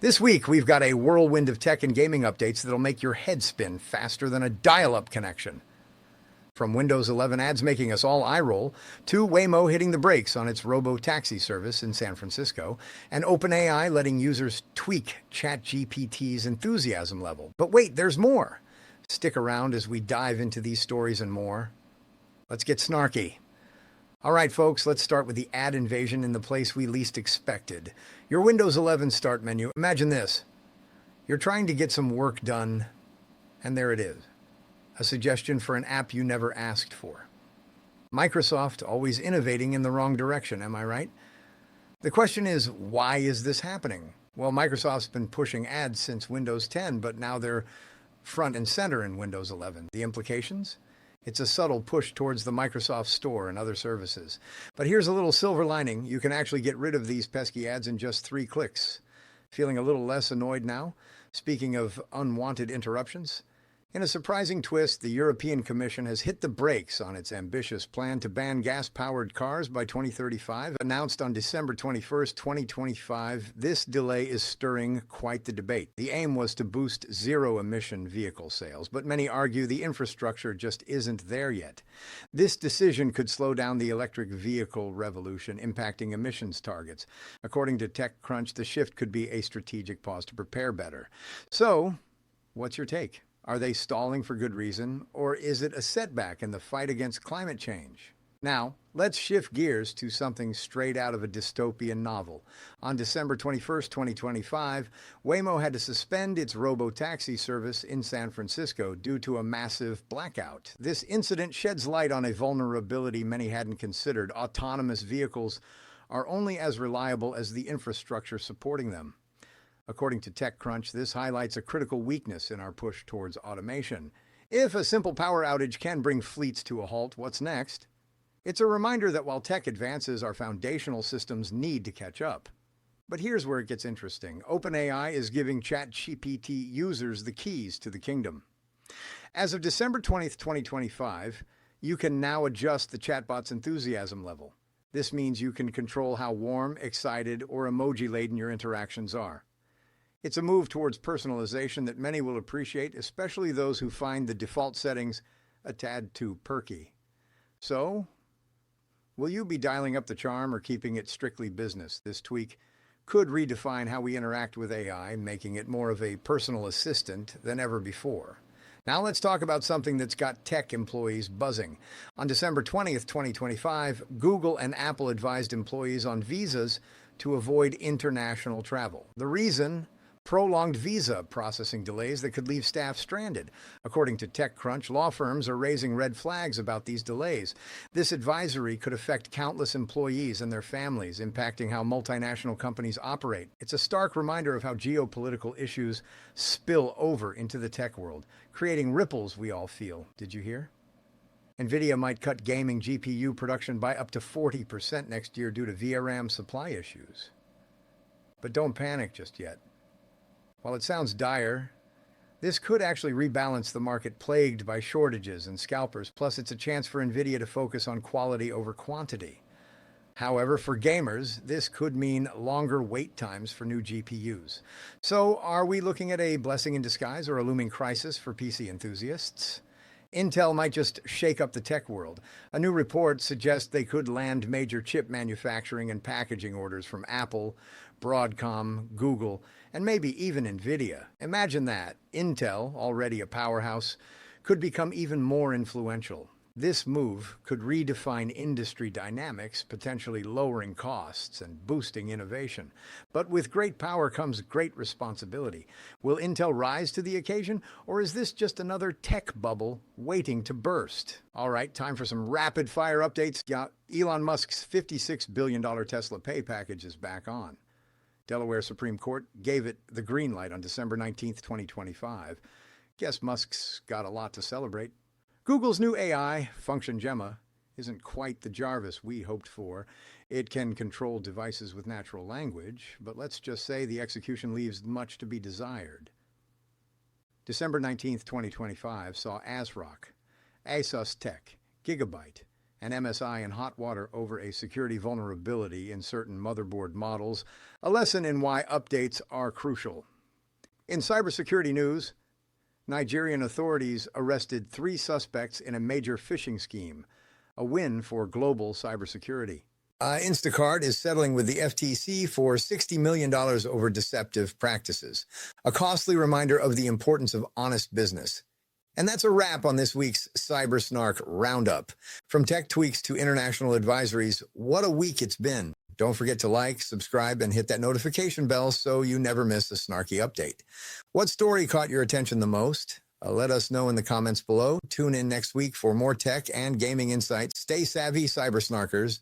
This week, we've got a whirlwind of tech and gaming updates that'll make your head spin faster than a dial-up connection. From Windows 11 ads making us all eye roll, to Waymo hitting the brakes on its Robotaxi service in San Francisco, and OpenAI letting users tweak CHAT GPT's enthusiasm level. But wait, there's more! Stick around as we dive into these stories and more. Let's get snarky. All right, folks, let's start with the ad invasion in the place we least expected. Your Windows 11 start menu. Imagine this. You're trying to get some work done, and there it is. A suggestion for an app you never asked for. Microsoft always innovating in the wrong direction, am I right? The question is, why is this happening? Well, Microsoft's been pushing ads since Windows 10, but now they're front and center in Windows 11. The implications? It's a subtle push towards the Microsoft Store and other services. But here's a little silver lining. You can actually get rid of these pesky ads in just 3 clicks. Feeling a little less annoyed now? Speaking of unwanted interruptions, in a surprising twist, the European Commission has hit the brakes on its ambitious plan to ban gas-powered cars by 2035. Announced on December 21, 2025, this delay is stirring quite the debate. The aim was to boost zero-emission vehicle sales, but many argue the infrastructure just isn't there yet. This decision could slow down the electric vehicle revolution, impacting emissions targets. According to TechCrunch, the shift could be a strategic pause to prepare better. So, what's your take? Are they stalling for good reason, or is it a setback in the fight against climate change? Now, let's shift gears to something straight out of a dystopian novel. On December 21, 2025, Waymo had to suspend its Robotaxi service in San Francisco due to a massive blackout. This incident sheds light on a vulnerability many hadn't considered. Autonomous vehicles are only as reliable as the infrastructure supporting them. According to TechCrunch, this highlights a critical weakness in our push towards automation. If a simple power outage can bring fleets to a halt, what's next? It's a reminder that while tech advances, our foundational systems need to catch up. But here's where it gets interesting. OpenAI is giving CHAT GPT users the keys to the kingdom. As of December 20th, 2025, you can now adjust the chatbot's enthusiasm level. This means you can control how warm, excited, or emoji-laden your interactions are. It's a move towards personalization that many will appreciate, especially those who find the default settings a tad too perky. So, will you be dialing up the charm or keeping it strictly business? This tweak could redefine how we interact with AI, making it more of a personal assistant than ever before. Now let's talk about something that's got tech employees buzzing. On December 20th, 2025, Google and Apple advised employees on visas to avoid international travel. The reason? Prolonged visa processing delays that could leave staff stranded. According to TechCrunch, law firms are raising red flags about these delays. This advisory could affect countless employees and their families, impacting how multinational companies operate. It's a stark reminder of how geopolitical issues spill over into the tech world, creating ripples we all feel. Did you hear? NVIDIA might cut gaming GPU production by up to 40% next year due to VRAM supply issues. But don't panic just yet. While it sounds dire, this could actually rebalance the market plagued by shortages and scalpers, plus it's a chance for NVIDIA to focus on quality over quantity. However, for gamers, this could mean longer wait times for new GPUs. So, are we looking at a blessing in disguise or a looming crisis for PC enthusiasts? Intel might just shake up the tech world. A new report suggests they could land major chip manufacturing and packaging orders from Apple, Broadcom, Google, and maybe even NVIDIA. Imagine that. Intel, already a powerhouse, could become even more influential. This move could redefine industry dynamics, potentially lowering costs and boosting innovation. But with great power comes great responsibility. Will Intel rise to the occasion, or is this just another tech bubble waiting to burst? All right, time for some rapid-fire updates. Elon Musk's $56 billion Tesla pay package is back on. Delaware Supreme Court gave it the green light on December 19th, 2025. Guess Musk's got a lot to celebrate. Google's new AI, Function Gemma, isn't quite the Jarvis we hoped for. It can control devices with natural language, but let's just say the execution leaves much to be desired. December 19th, 2025 saw ASRock, Asus Tech, Gigabyte, and MSI in hot water over a security vulnerability in certain motherboard models, a lesson in why updates are crucial. In cybersecurity news, Nigerian authorities arrested 3 suspects in a major phishing scheme, a win for global cybersecurity. Instacart is settling with the FTC for $60 million over deceptive practices, a costly reminder of the importance of honest business. And that's a wrap on this week's Cyber Snark Roundup. From tech tweaks to international advisories, what a week it's been. Don't forget to like, subscribe, and hit that notification bell so you never miss a snarky update. What story caught your attention the most? Let us know in the comments below. Tune in next week for more tech and gaming insights. Stay savvy, Cyber Snarkers.